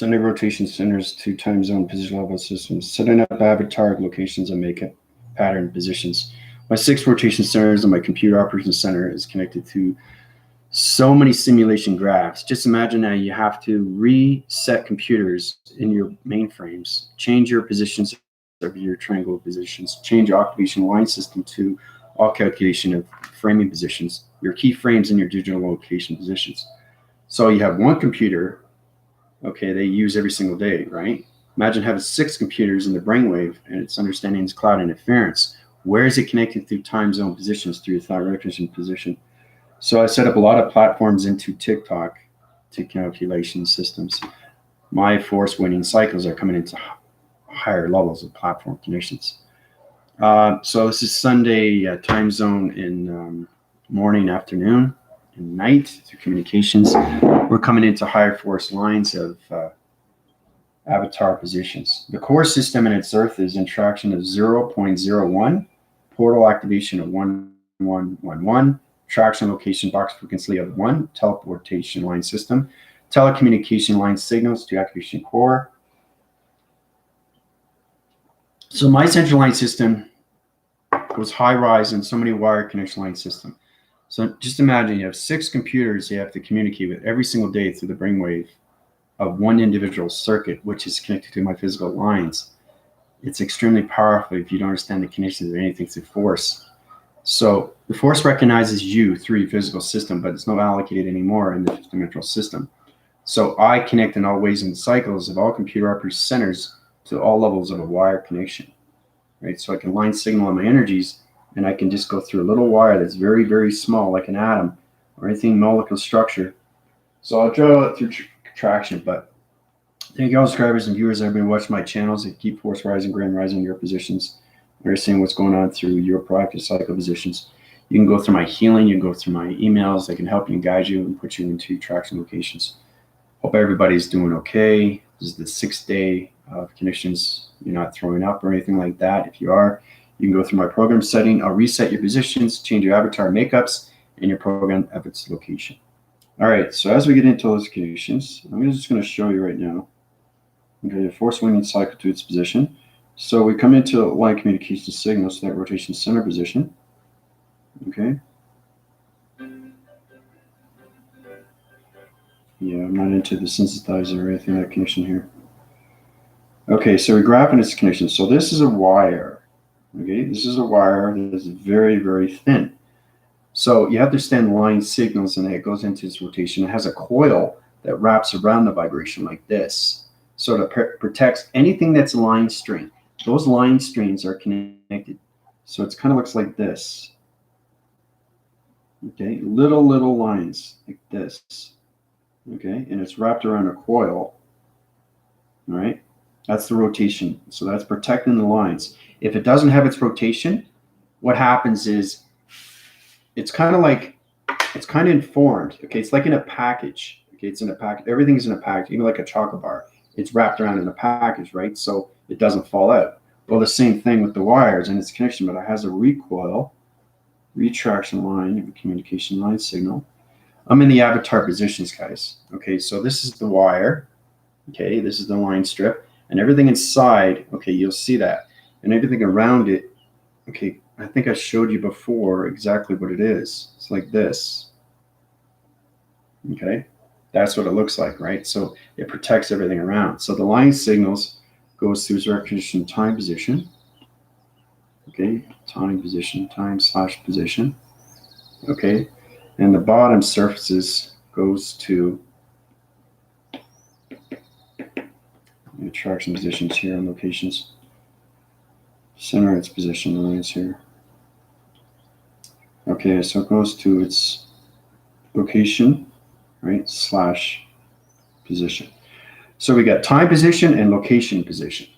Sending rotation centers to time zone position level systems. Setting up avatar locations and make pattern positions. My 6 rotation centers on my computer operations center is connected to so many simulation graphs. Just imagine now you have to reset computers in your mainframes, change your positions of your triangle positions, change your octavation line system to all calculation of framing positions, your keyframes and your digital location positions. So you have one computer, okay, they use every single day, right? Imagine having 6 computers in the brainwave and it's understanding its cloud interference. Where is it connected through time zone positions, through your thought recognition position? So I set up a lot of platforms into TikTok to calculation systems. My force winning cycles are coming into higher levels of platform connections. So this is Sunday time zone in morning, afternoon, and night through communications. We're coming into higher force lines of avatar positions. The core system in its Earth is interaction of 0.01, portal activation of 1111, traction location box frequency of 1, teleportation line system, telecommunication line signals to activation core. So my central line system goes high rise and so many wire connection line system. So just imagine you have 6 computers you have to communicate with every single day through the brainwave of one individual circuit, which is connected to my physical lines. It's extremely powerful if you don't understand the connections of anything through force. So the force recognizes you through your physical system, but it's not allocated anymore in the 5th-dimensional system. So I connect in all ways and cycles of all computer operating centers to all levels of a wire connection, right? So I can line signal on my energies, and I can just go through a little wire that's very, very small, like an atom or anything molecular structure. So I'll draw it through contraction, but thank you all subscribers and viewers that have been watching my channels that keep force rising, grand rising your positions. We're seeing what's going on through your proactive cycle positions. You can go through my healing, you can go through my emails. I can help you and guide you and put you into traction locations. Hope everybody's doing okay. This is the 6th day of connections. You're not throwing up or anything like that. If you are, you can go through my program setting. I'll reset your positions, change your avatar makeups, and your program of its location. All right, so as we get into those conditions, I'm just going to show you right now. Okay, the force winning cycle to its position. So we come into line communication signal, so that rotation center position. Okay. Yeah, I'm not into the sensitizer or anything like that connection here. Okay, so we're graphing its connection. So this is a wire. Okay, this is a wire that is very, very thin. So you have to understand line signals, and it goes into its rotation. It has a coil that wraps around the vibration like this. So it protects anything that's line string. Those line strings are connected. So it kind of looks like this. Okay, little lines like this. Okay, and it's wrapped around a coil. All right, that's the rotation. So that's protecting the lines. If it doesn't have its rotation, what happens is it's kind of informed. Okay, it's like in a package. Okay, it's in a package. Everything's in a package, even like a chocolate bar. It's wrapped around in a package, right? So it doesn't fall out. Well, the same thing with the wires and its connection, but it has a recoil, retraction line, communication line signal. I'm in the avatar positions, guys. Okay, so this is the wire. Okay, this is the line strip, and everything inside. Okay, you'll see that, and everything around it. Okay, I think I showed you before exactly what it is. It's like this. Okay, that's what it looks like, right? So it protects everything around. So the line signals goes through its recognition time position. Okay, time position, time/position. Okay, and the bottom surfaces goes to the attraction positions here and locations. Center its position lines here. Okay, so it goes to its location, right, slash position. So we got time position and location position.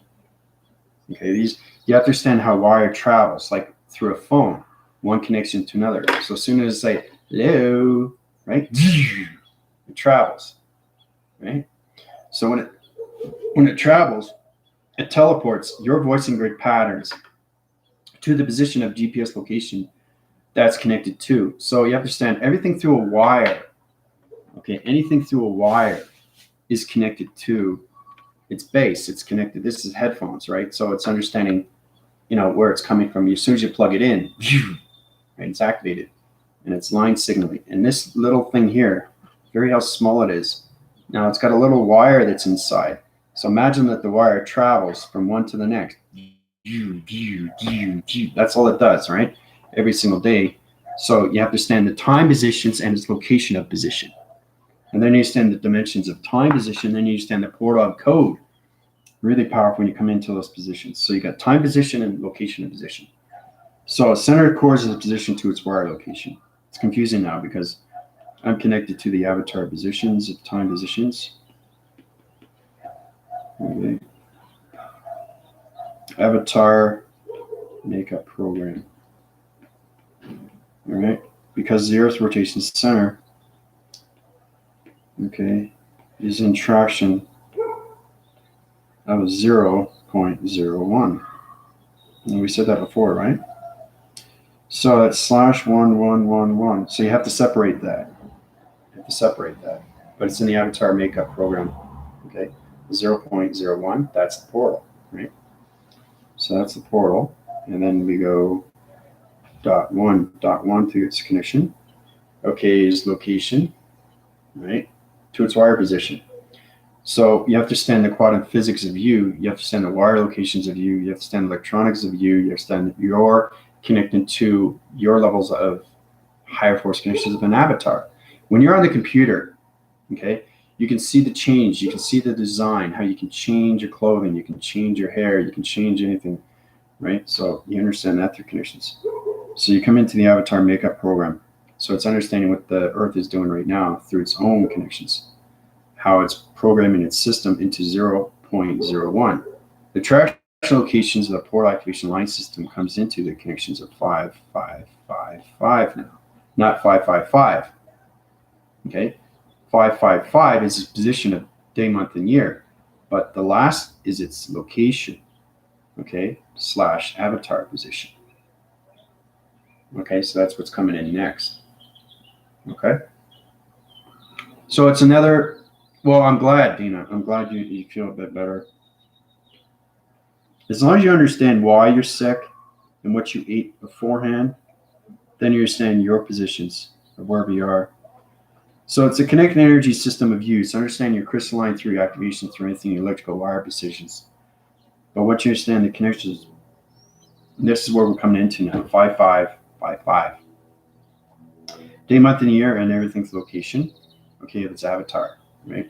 Okay, these, you have to understand how wire travels, like through a phone, one connection to another. So as soon as I say hello, right, it travels, right? So when it travels, it teleports your voicing grid patterns to the position of GPS location that's connected to. So you have to understand everything through a wire. Okay, anything through a wire is connected to It's base, it's connected. This is headphones, right? So it's understanding, where it's coming from. As soon as you plug it in, right, it's activated, and it's line signaling. And this little thing here, very how small it is. Now it's got a little wire that's inside. So imagine that the wire travels from one to the next. That's all it does, right? Every single day. So you have to understand the time positions and its location of position. And then you understand the dimensions of time position, then you understand the portal of code. Really powerful when you come into those positions. So you got time position and location of position. So center of course is a position to its wire location. It's confusing now because I'm connected to the avatar positions of time positions. Okay. Avatar makeup program. All right. Because the Earth rotation center, okay, is in traction of 0.01. And we said that before, right? So that's /1111. So you have to separate that. But it's in the avatar makeup program. Okay. 0.01, that's the portal, right? So that's the portal. And then we go dot one to its connection. Okay, is location, right? To its wire position. So you have to understand the quantum physics of you. You have to understand the wire locations of you. You have to understand the electronics of you. You understand your connected to your levels of higher force connections of an avatar. When you're on the computer, okay, you can see the change. You can see the design, how you can change your clothing. You can change your hair. You can change anything, right? So you understand that through connections. So you come into the avatar makeup program. So it's understanding what the Earth is doing right now through its own connections, how it's programming its system into 0.01. The traction locations of the portal activation line system comes into the connections of 5555 now, not 555. Okay, 555 is its position of day, month, and year, but the last is its location. Okay, / avatar position. Okay, so that's what's coming in next. Okay, so it's another. Well, I'm glad, Dina. I'm glad you feel a bit better. As long as you understand why you're sick and what you ate beforehand, then you understand your positions of wherever you are. So it's a connected energy system of use. Understand your crystalline through your activation through anything electrical wire positions. But what you understand the connections, this is where we're coming into now, 5555. Day, month, and year, and everything's location. Okay, it's avatar, right?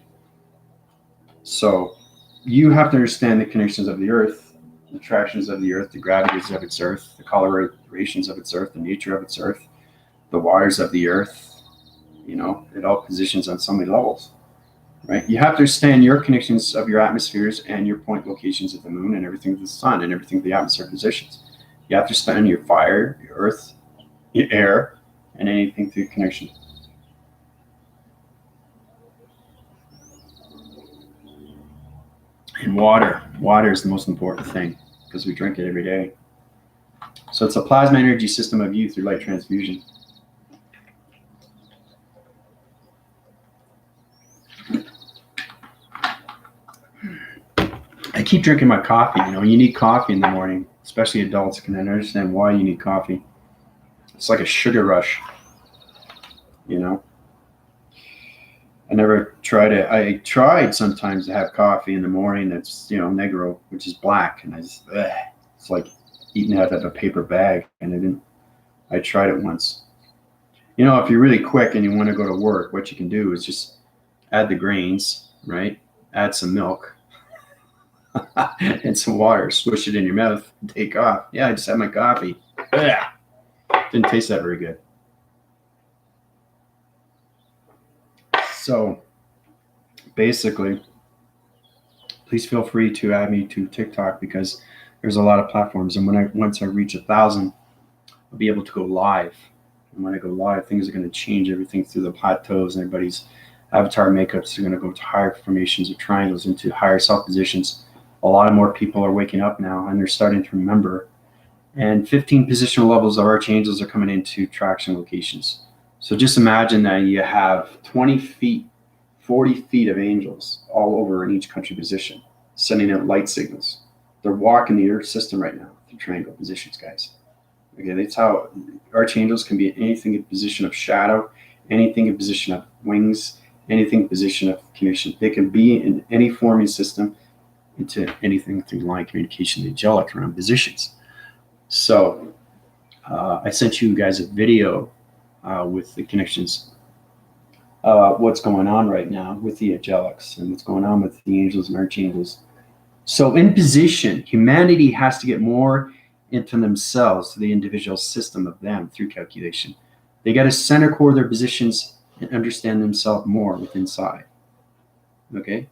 So you have to understand the connections of the Earth, the attractions of the Earth, the gravities of its Earth, the colorations of its Earth, the nature of its Earth, the waters of the Earth. It all positions on so many levels, right? You have to understand your connections of your atmospheres and your point locations of the moon and everything of the sun and everything of the atmosphere positions. You have to understand your fire, your earth, your air, and anything through connection. And water. Water is the most important thing because we drink it every day. So it's a plasma energy system of you through light transfusion. I keep drinking my coffee. You need coffee in the morning, especially adults can understand why you need coffee. It's like a sugar rush. I never tried it. I tried sometimes to have coffee in the morning that's, negro, which is black. And it's like eating out of a paper bag. And I tried it once. If you're really quick and you want to go to work, what you can do is just add the grains, right? Add some milk and some water, swish it in your mouth, and take off. Yeah, I just had my coffee. Didn't taste that very good. So basically, please feel free to add me to TikTok because there's a lot of platforms. And once I reach 1,000, I'll be able to go live. And when I go live, things are going to change everything through the plateaus, and everybody's avatar makeups are going to go to higher formations of triangles into higher self positions. A lot more people are waking up now and they're starting to remember. And 15 positional levels of archangels are coming into traction locations. So just imagine that you have 20 feet, 40 feet of angels all over in each country position. sending out light signals. They're walking the Earth system right now through triangle positions, guys. Okay, that's how archangels can be in anything in position of shadow, anything in position of wings, anything in position of connection. They can be in any forming system into anything through line communication, the angelic around positions. So I sent you guys a video with the connections, what's going on right now with the angelics and what's going on with the angels and archangels. So in position, humanity has to get more into themselves, to the individual system of them through calculation. They got to center core their positions and understand themselves more within inside. Okay?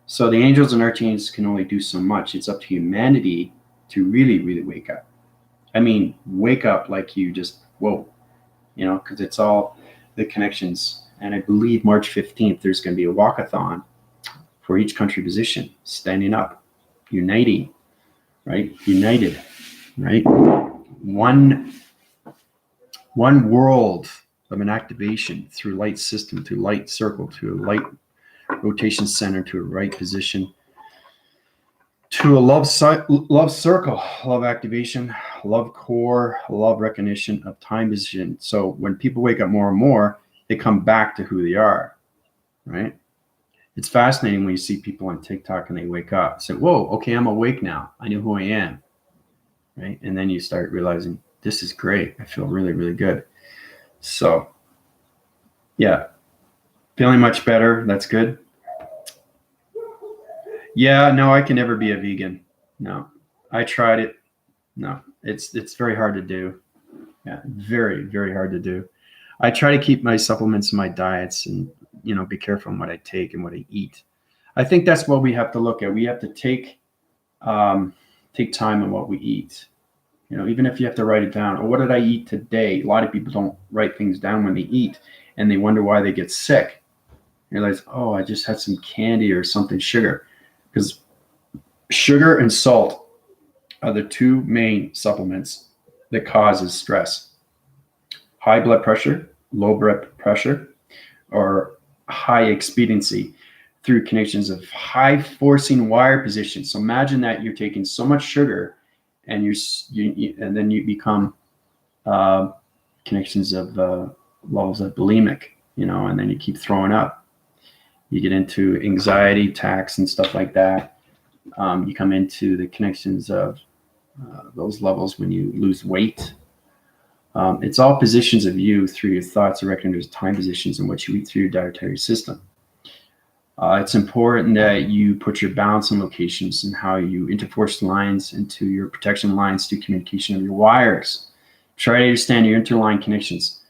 So the angels and archangels can only do so much. It's up to humanity to really, really wake up. I mean, wake up like you just, whoa, you know, because it's all the connections. And I believe March 15th, there's going to be a walkathon for each country position, standing up, uniting, right? United, right? One world of an activation through light system, through light circle, to a light rotation center, to a right position, to a love circle, love activation, love core, love recognition of time position. So when people wake up more and more, they come back to who they are, right? It's fascinating when you see people on TikTok and they wake up, say, whoa, okay, I'm awake now. I know who I am, right? And then you start realizing, this is great. I feel really, really good. So, yeah, feeling much better. That's good. Yeah, no, I can never be a vegan. No, I tried it. No, it's very hard to do. Yeah, very, very hard to do. I try to keep my supplements and my diets and, you know, be careful on what I take and what I eat. I think that's what we have to look at. We have to take time on what we eat. You know, even if you have to write it down, or what did I eat today? A lot of people don't write things down when they eat, and they wonder why they get sick. You realize, oh, I just had some candy or something sugar. Because sugar and salt are the two main supplements that causes stress. High blood pressure, low blood pressure, or high expediency through connections of high forcing wire positions. So imagine that you're taking so much sugar, and and then you become connections of levels of bulimic, you know, and then you keep throwing up. You get into anxiety attacks and stuff like that. You come into the connections of those levels when you lose weight. It's all positions of you through your thoughts, recognize time positions and what you eat through your dietary system. It's important that you put your balance in locations and how you interforce lines into your protection lines through communication of your wires. Try to understand your interline connections.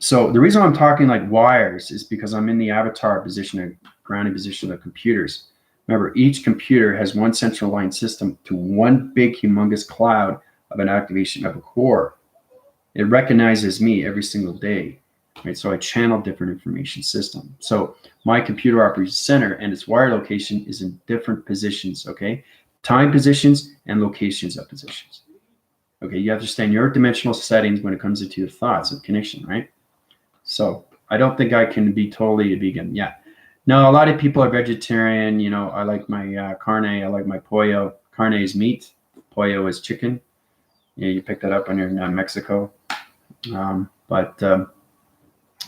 So the reason I'm talking like wires is because I'm in the avatar position, a grounding position of computers. Remember, each computer has one central line system to one big humongous cloud of an activation of a core. It recognizes me every single day, right? So I channel different information system. So my computer operations center and its wire location is in different positions, okay? Time positions and locations of positions. Okay, you understand your dimensional settings when it comes into your thoughts of connection, right? So I don't think I can be totally a vegan. Yeah. No, a lot of people are vegetarian. You know, I like my carne. I like my pollo. Carne is meat. Pollo is chicken. Yeah, you pick that up when you're in Mexico. But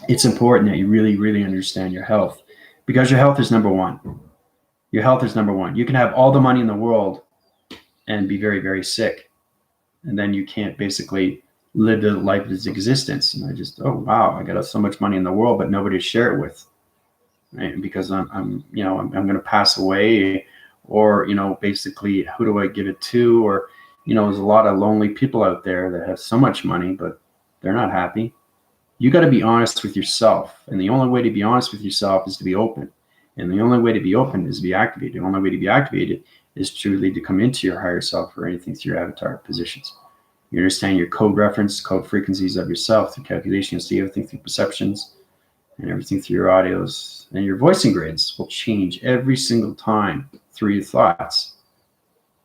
it's important that you really, really understand your health, because your health is number one. Your health is number one. You can have all the money in the world and be very, very sick. And then you can't basically live the life of its existence. And I just, oh, wow, I got so much money in the world, but nobody to share it with. Right? Because I'm going to pass away, or, you know, basically, who do I give it to? Or, you know, there's a lot of lonely people out there that have so much money, but they're not happy. You got to be honest with yourself. And the only way to be honest with yourself is to be open. And the only way to be open is to be activated. The only way to be activated is truly to come into your higher self or anything through your avatar positions. You understand your code reference, code frequencies of yourself through calculation. You see everything through perceptions and everything through your audios. And your voicing grids will change every single time through your thoughts.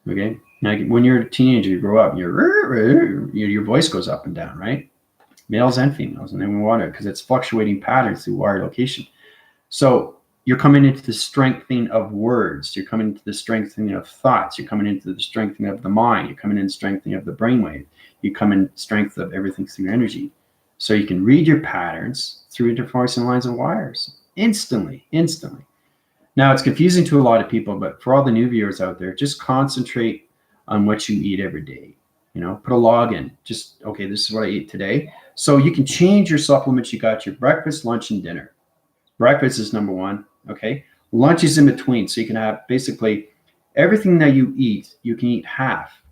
Okay? Now, when you're a teenager, you grow up, your voice goes up and down, right? Males and females, and then we want it because it's fluctuating patterns through wire location. So you're coming into the strengthening of words. You're coming into the strengthening of thoughts. You're coming into the strengthening of the mind. You're coming in strengthening of the brainwave. You come in strength of everything through energy. So you can read your patterns through interfacing lines and wires instantly. Now, it's confusing to a lot of people, but for all the new viewers out there, just concentrate on what you eat every day. Put a log in. Just, okay, this is what I ate today. So you can change your supplements. You got your breakfast, lunch, and dinner. Breakfast is number one, okay? Lunch is in between. So you can have basically everything that you can eat half.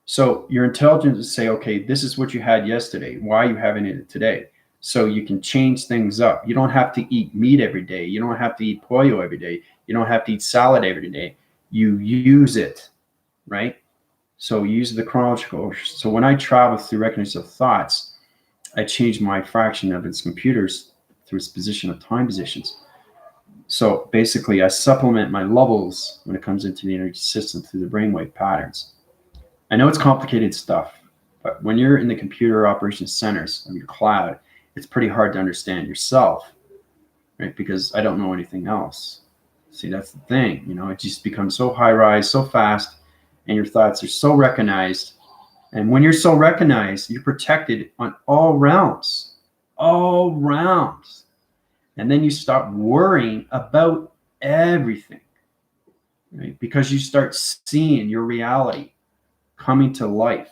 So you're intelligent to say, okay, this is what you had yesterday. Why are you having it today? So you can change things up. You don't have to eat meat every day. You don't have to eat pollo every day. You don't have to eat salad every day. You use it, right? So use the chronological. So when I travel through recognition of thoughts, I change my fraction of its computers through its position of time positions. So basically, I supplement my levels when it comes into the energy system through the brainwave patterns. I know it's complicated stuff, but when you're in the computer operations centers of your cloud, it's pretty hard to understand yourself, right? Because I don't know anything else. See, that's the thing, it just becomes so high rise, so fast, and your thoughts are so recognized. And when you're so recognized, you're protected on all realms. And then you stop worrying about everything, right? Because you start seeing your reality coming to life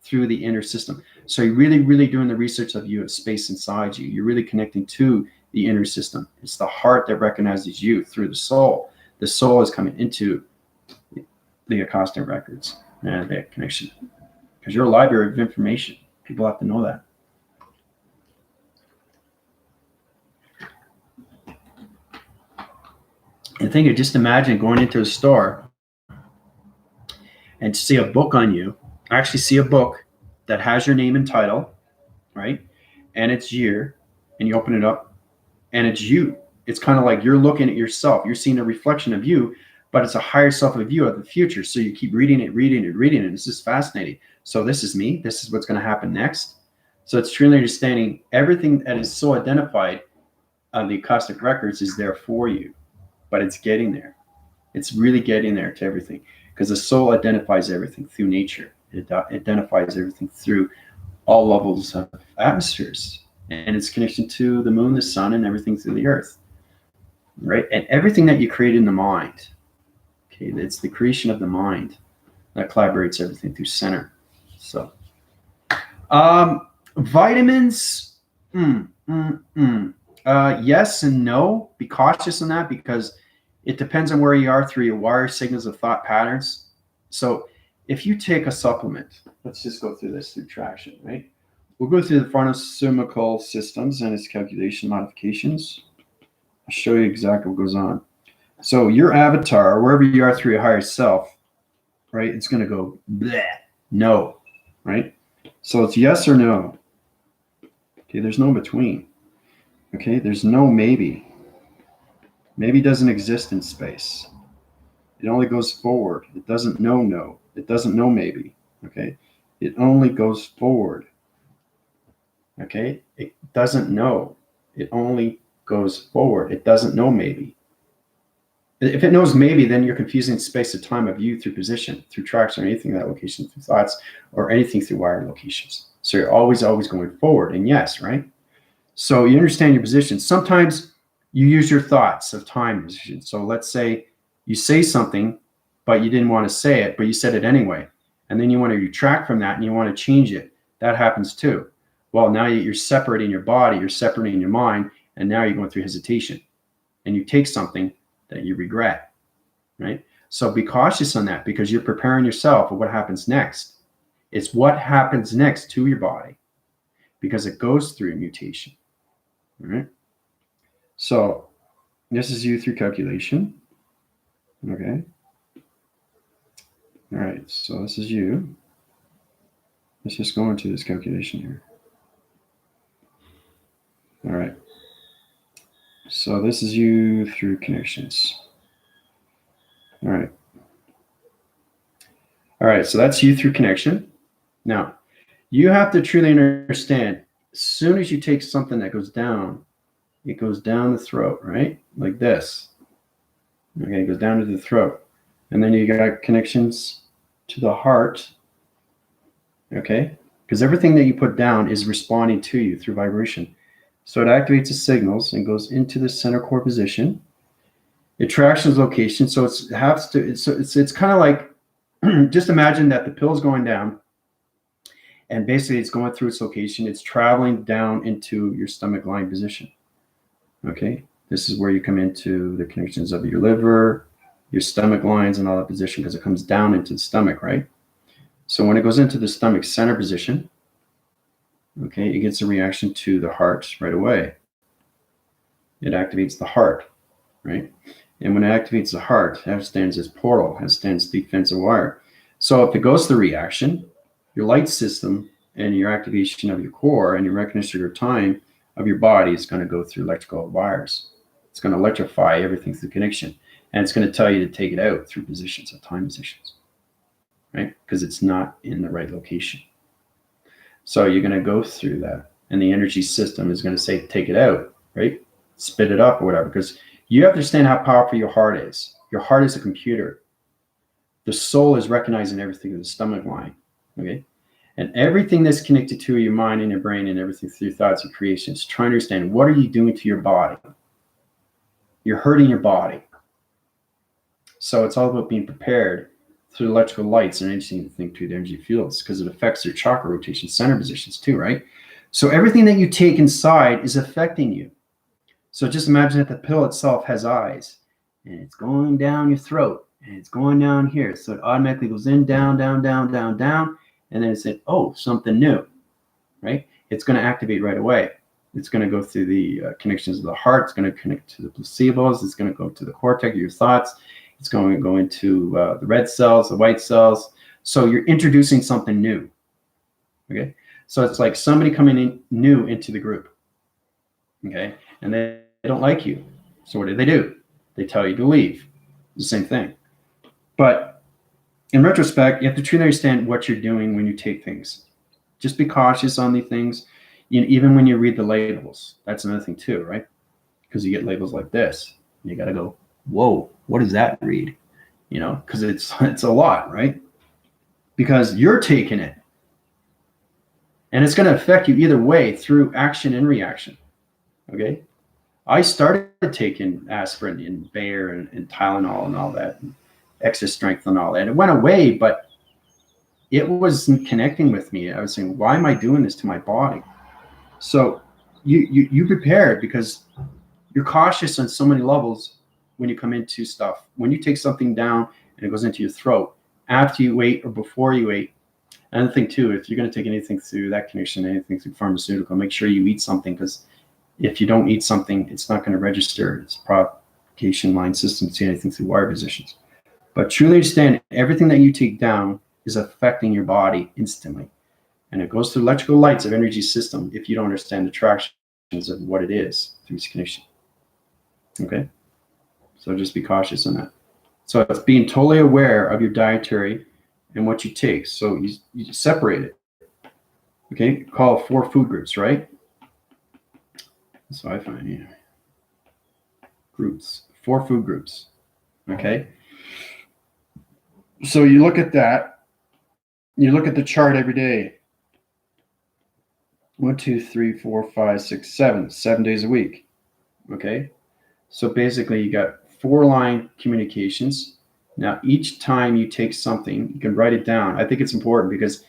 through the inner system. So you're really, really doing the research of you at space inside you. You're really connecting to the inner system. It's the heart that recognizes you through the soul. The soul is coming into the Akashic records and that connection. Because you're a library of information. People have to know that. And think of, just imagine going into a store and see a book on you. Actually see a book that has your name and title, right? And its year, and you open it up, and it's you. It's kind of like you're looking at yourself. You're seeing a reflection of you, but it's a higher self of you of the future. So you keep reading it. This is fascinating. So this is me. This is what's going to happen next. So it's truly understanding everything that is so identified on the Akashic records is there for you, but it's getting there. It's really getting there to everything, because the soul identifies everything through nature. It identifies everything through all levels of atmospheres, and its connection to the moon, the sun, and everything through the earth, right? And everything that you create in the mind, okay, it's the creation of the mind that collaborates everything through center. So vitamins, yes and no. Be cautious on that, because it depends on where you are through your wire signals of thought patterns. So if you take a supplement, let's just go through this through traction, right? We'll go through the pharmaceutical systems and its calculation modifications. I'll show you exactly what goes on. So your avatar, wherever you are through your higher self, right, it's going to go bleh, no, right? So it's yes or no. Okay, there's no in between. Okay, there's no maybe. Maybe doesn't exist in space. It only goes forward. It doesn't know no. It doesn't know maybe. Okay, it only goes forward. Okay, it doesn't know. It only goes forward. It doesn't know maybe. If it knows maybe, then you're confusing space and time of you through position, through tracks, or anything that location, through thoughts, or anything through wired locations. So you're always going forward. And yes, right? So you understand your position. Sometimes you use your thoughts of time position. So let's say you say something, but you didn't want to say it, but you said it anyway. And then you want to retract from that and you want to change it. That happens too. Well, now you're separating your body, you're separating your mind, and now you're going through hesitation. And you take something that you regret, right? So be cautious on that, because you're preparing yourself for what happens next. It's what happens next to your body, because it goes through a mutation, all right? So this is you through calculation, okay? All right, so this is you. Let's just go into this calculation here. All right. So this is you through connections. All right. All right, so that's you through connection. Now, you have to truly understand, as soon as you take something that goes down, it goes down the throat, right? Like this. Okay, it goes down to the throat. And then you got connections to the heart. Okay, because everything that you put down is responding to you through vibration. So it activates the signals and goes into the center core position. It tracks its location, so it's kind of like just imagine that the pill is going down, and basically it's going through its location. It's traveling down into your stomach line position. Okay, this is where you come into the connections of your liver, your stomach lines, and all that position, because it comes down into the stomach, right? So when it goes into the stomach center position, okay, it gets a reaction to the heart right away. It activates the heart, right? And when it activates the heart, it stands as portal, it stands defensive wire. So if it goes through reaction, your light system and your activation of your core and your recognition of your time of your body is going to go through electrical wires. It's going to electrify everything through connection. And it's going to tell you to take it out through positions of time positions, right? Because it's not in the right location. So you're going to go through that. And the energy system is going to say, take it out, right? Spit it up or whatever. Because you have to understand how powerful your heart is. Your heart is a computer. The soul is recognizing everything in the stomach line, okay? And everything that's connected to your mind and your brain and everything through thoughts and creations, trying to understand what are you doing to your body? You're hurting your body. So it's all about being prepared through electrical lights and anything through the energy fields, because it affects your chakra rotation, center positions too, right? So everything that you take inside is affecting you. So just imagine that the pill itself has eyes, and it's going down your throat, and it's going down here. So it automatically goes in, down, down, down, down, down, and then it said, oh, something new, right? It's going to activate right away. It's going to go through the connections of the heart. It's going to connect to the placebos. It's going to go to the cortex, your thoughts. It's going to go into the red cells, the white cells. So you're introducing something new, okay? So it's like somebody coming in new into the group, okay? And they don't like you. So what do? They tell you to leave. It's the same thing. But in retrospect, you have to truly understand what you're doing when you take things. Just be cautious on these things. Even when you read the labels, that's another thing too, right? Because you get labels like this. You got to go, whoa, what does that read? You know, because it's a lot, right? Because you're taking it. And it's going to affect you either way through action and reaction, okay? I started taking aspirin and Bayer and Tylenol and all that, and extra strength and all that. It went away, but it wasn't connecting with me. I was saying, why am I doing this to my body? So you prepare, because you're cautious on so many levels when you come into stuff. When you take something down and it goes into your throat, after you ate or before you ate. Another thing too, if you're going to take anything through that connection, anything through pharmaceutical, make sure you eat something, because if you don't eat something, it's not going to register its propagation line system to anything through wire positions. But truly understand, everything that you take down is affecting your body instantly. And it goes through electrical lights of energy system if you don't understand the attractions of what it is through its connection. Okay? So just be cautious on that. So it's being totally aware of your dietary and what you take. So you separate it. Okay? Call it 4 food groups, right? So I find here. Groups. 4 food groups. Okay? So you look at that. You look at the chart every day. 1, 2, 3, 4, 5, 6, 7. 7 days a week. Okay? So basically you got 4-line communications. Now each time you take something, you can write it down. I think it's important, because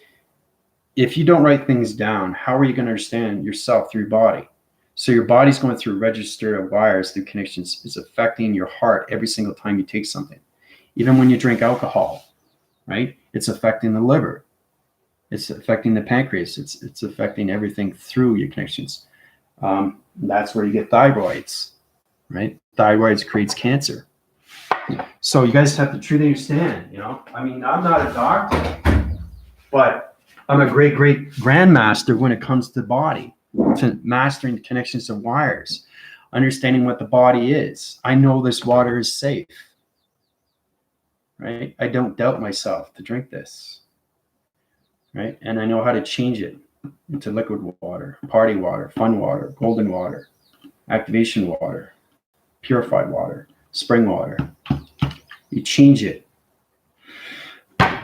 if you don't write things down, how are you going to understand yourself through your body? So your body's going through a register of wires through connections. It's affecting your heart every single time you take something. Even when you drink alcohol, right? It's affecting the liver. It's affecting the pancreas. It's affecting everything through your connections. That's where you get thyroids, right? Thyroids creates cancer. So you guys have to truly understand, you know, I mean, I'm not a doctor, but I'm a great grandmaster when it comes to body, to mastering the connections of wires, understanding what the body is. I know this water is safe, right? I don't doubt myself to drink this, right? And I know how to change it into liquid water, party water, fun water, golden water, activation water, purified water, spring water. You change it.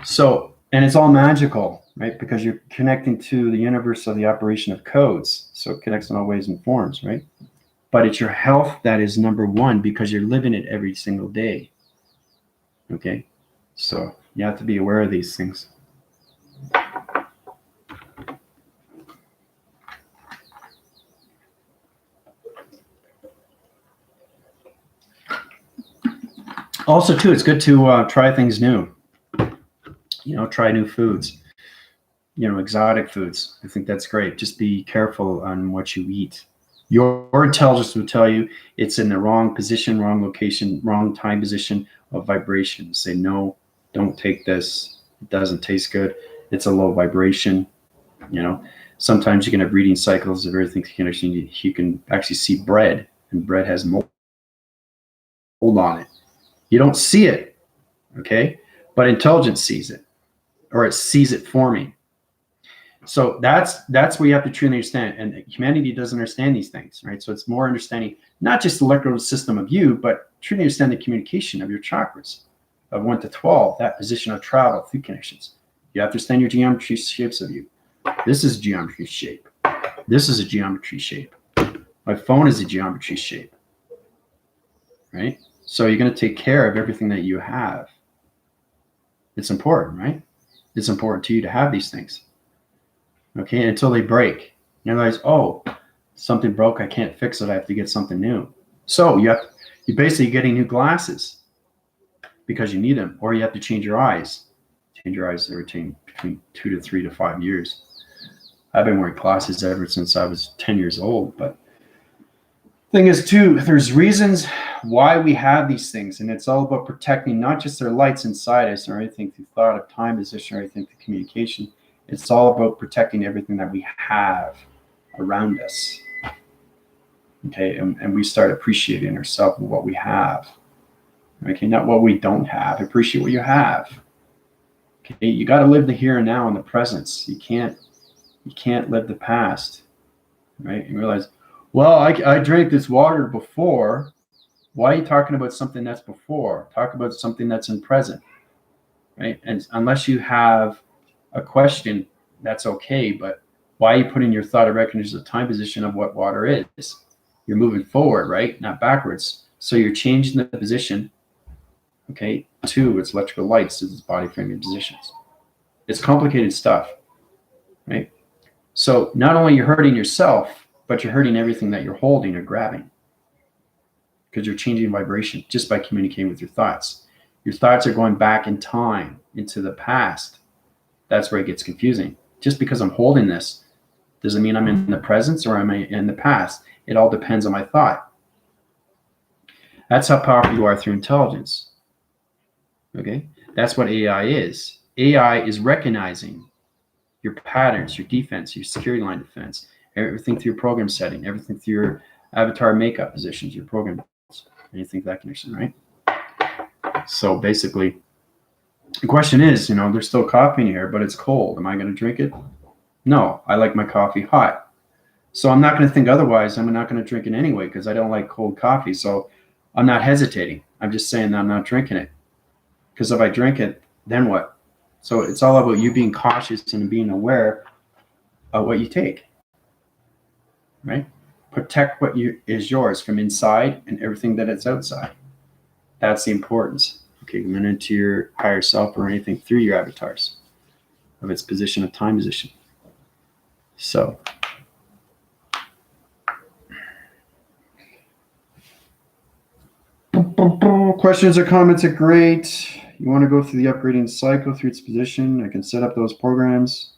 So, and it's all magical, right? Because you're connecting to the universe of the operation of codes. So it connects in all ways and forms, right? But it's your health that is number one because you're living it every single day. Okay? So you have to be aware of these things. Also, too, it's good to try things new. You know, try new foods. You know, exotic foods. I think that's great. Just be careful on what you eat. Your intelligence will tell you it's in the wrong position, wrong location, wrong time position of vibration. Say, no, don't take this. It doesn't taste good. It's a low vibration. You know, sometimes you can have reading cycles of everything. You can actually see bread, and bread has mold on it. You don't see it, okay? But intelligence sees it, or it sees it forming. So that's where you have to truly understand. And humanity doesn't understand these things, right? So it's more understanding not just the electrical system of you, but truly understand the communication of your chakras of 1 to 12, that position of travel through connections. You have to understand your geometry shapes of you. This is geometry shape. This is a geometry shape. My phone is a geometry shape, right? So you're going to take care of everything that you have. It's important, right? It's important to you to have these things. Okay, until they break. You realize, oh, something broke, I can't fix it, I have to get something new. So you're basically getting new glasses because you need them, or you have to change your eyes. Change your eyes every between 2 to 3 to 5 years. I've been wearing glasses ever since I was 10 years old, but thing is too, there's reasons why we have these things, and it's all about protecting not just their lights inside us or anything through thought of time position or anything through communication. It's all about protecting everything that we have around us. Okay, and we start appreciating ourselves and what we have. Okay, not what we don't have. Appreciate what you have. Okay, you got to live the here and now in the presence. You can't live the past, right? You realize, well, I drank this water before. Why are you talking about something that's before? Talk about something that's in present, right? And unless you have a question, that's okay. But why are you putting your thought of recognition as a time position of what water is? You're moving forward, right? Not backwards. So you're changing the position, okay, to its electrical lights, to its body framing positions. It's complicated stuff, right? So not only you're hurting yourself, but you're hurting everything that you're holding or grabbing because you're changing vibration just by communicating with your thoughts. Your thoughts are going back in time into the past. That's where it gets confusing. Just because I'm holding this, does it mean I'm in the present or am I in the past? It all depends on my thought. That's how powerful you are through intelligence. Okay? That's what AI is. AI is recognizing your patterns, your defense, your security line defense, everything through your program setting, everything through your avatar makeup positions, your program, anything of that connection, right? So basically, the question is, there's still coffee in here, but it's cold. Am I going to drink it? No, I like my coffee hot. So I'm not going to think otherwise. I'm not going to drink it anyway because I don't like cold coffee. So I'm not hesitating. I'm just saying that I'm not drinking it. Because if I drink it, then what? So it's all about you being cautious and being aware of what you take, right? Protect what is yours from inside and everything that is outside. That's the importance. Okay, coming into your higher self or anything through your avatars of its position of time position. So questions or comments are great. You want to go through the upgrading cycle through its position. I can set up those programs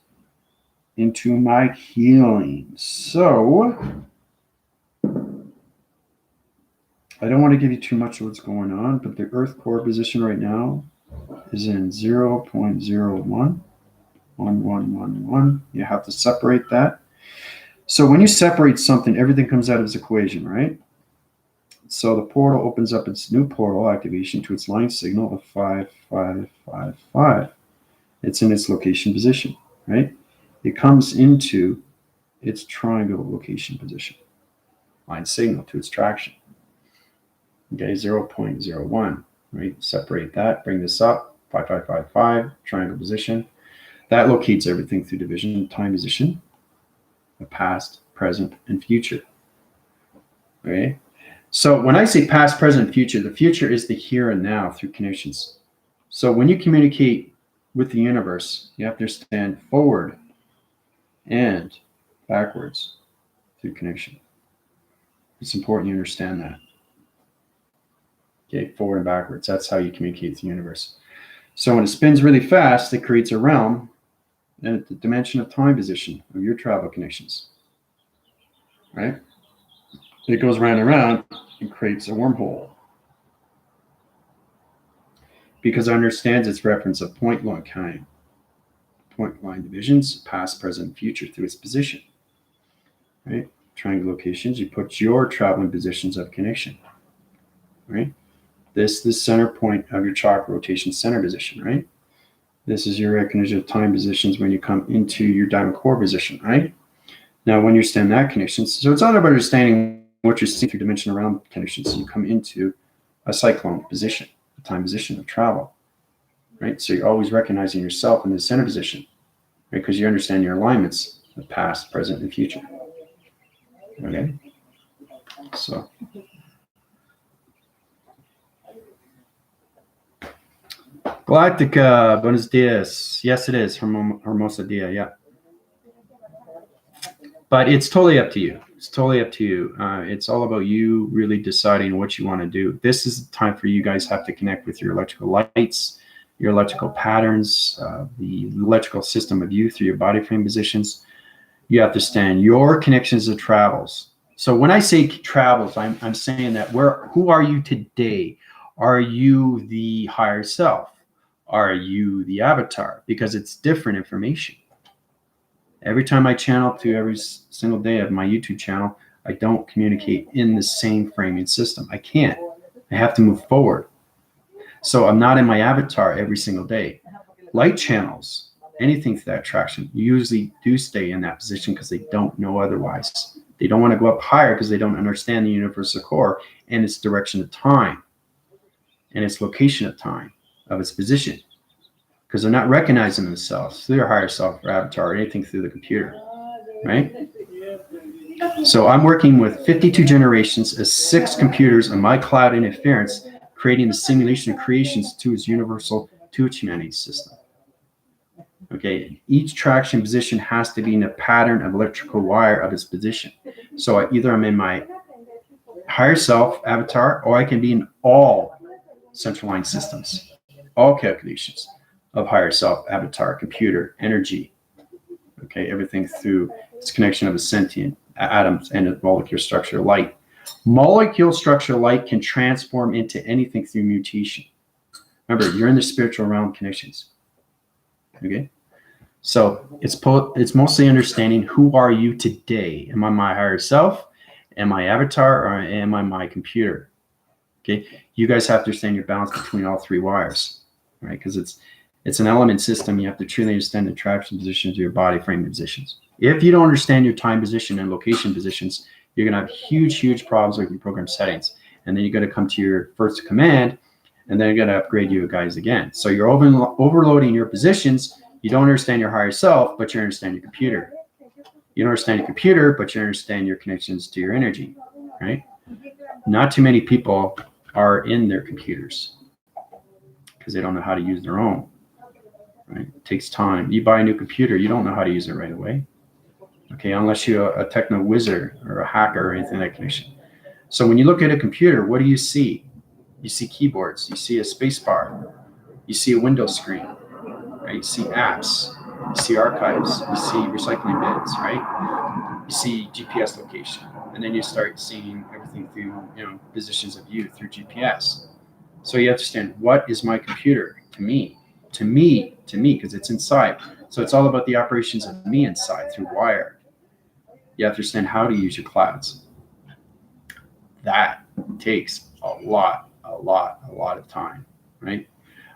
into my healing. So I don't want to give you too much of what's going on, but the Earth core position right now is in 0.01. 1111. You have to separate that. So when you separate something, everything comes out of its equation, right? So the portal opens up its new portal activation to its line signal of 5555. It's in its location position, right? It comes into its triangle location position. line signal to its traction. Okay, 0.01, right? Separate that, bring this up, 5555, triangle position. That locates everything through division, time position, the past, present, and future. Okay? So when I say past, present, future, the future is the here and now through connections. So when you communicate with the universe, you have to stand forward and backwards through connection. It's important you understand that. Okay, forward and backwards. That's how you communicate with the universe. So when it spins really fast, it creates a realm and the dimension of time position of your travel connections. Right? It goes round and round and creates a wormhole. Because it understands its reference of point line divisions, past, present, future through its position. Right? Triangle locations, you put your traveling positions of connection. Right? This is the center point of your chakra rotation center position, right? This is your recognition of time positions when you come into your diamond core position, right? Now, when you stand that connection, so it's not about understanding what you're seeing through dimension around connections. You come into a cyclone position, a time position of travel, right? So you're always recognizing yourself in the center position, right? Because you understand your alignments of past, present, and future. Okay? So. Galactica, buenos dias. Yes, it is Hermosa Dia, yeah. But it's totally up to you. It's totally up to you. It's all about you really deciding what you want to do. This is the time for you guys have to connect with your electrical lights, your electrical patterns, the electrical system of you through your body frame positions. You have to stand your connections of travels. So when I say travels, I'm saying that who are you today? Are you the higher self? Are you the avatar? Because it's different information. Every time I channel to every single day of my YouTube channel, I don't communicate in the same framing system. I can't. I have to move forward. So I'm not in my avatar every single day. Light channels, anything to that attraction, usually do stay in that position because they don't know otherwise. They don't want to go up higher because they don't understand the universal core and its direction of time and its location of time, of its position, because they're not recognizing themselves through their higher self or avatar or anything through the computer, right? So I'm working with 52 generations as 6 computers on my cloud interference, creating the simulation of creations to its universal, to its humanity system. Okay, each traction position has to be in a pattern of electrical wire of its position. So either I'm in my higher self avatar, or I can be in all central line systems, all calculations of higher self, avatar, computer, energy, okay, everything through its connection of the sentient atoms and the molecular structure of light. Molecule structure of light can transform into anything through mutation. Remember, you're in the spiritual realm connections, okay? So it's mostly understanding who are you today? Am I my higher self? Am I avatar, or am I my computer? Okay, you guys have to understand your balance between all 3 wires, right? Because it's an element system. You have to truly understand the traction positions of your body frame positions. If you don't understand your time position and location positions, you're going to have huge problems with your program settings. And then you're going to come to your first command, and then you're going to upgrade you guys again. So you're overloading your positions. You don't understand your higher self, but you understand your computer. You don't understand your computer, but you understand your connections to your energy, right? Not too many people are in their computers because they don't know how to use their own. Right? It takes time. You buy a new computer, you don't know how to use it right away. Okay, unless you're a techno wizard or a hacker or anything like that connection. So when you look at a computer, what do you see? You see keyboards, you see a space bar, you see a window screen, right? You see apps, you see archives, you see recycling bins, right? You see GPS location, and then you start seeing everything through, positions of you through GPS. So you have to understand, what is my computer to me, because it's inside. So it's all about the operations of me inside through wire. You have to understand how to use your clouds. That takes a lot of time, right?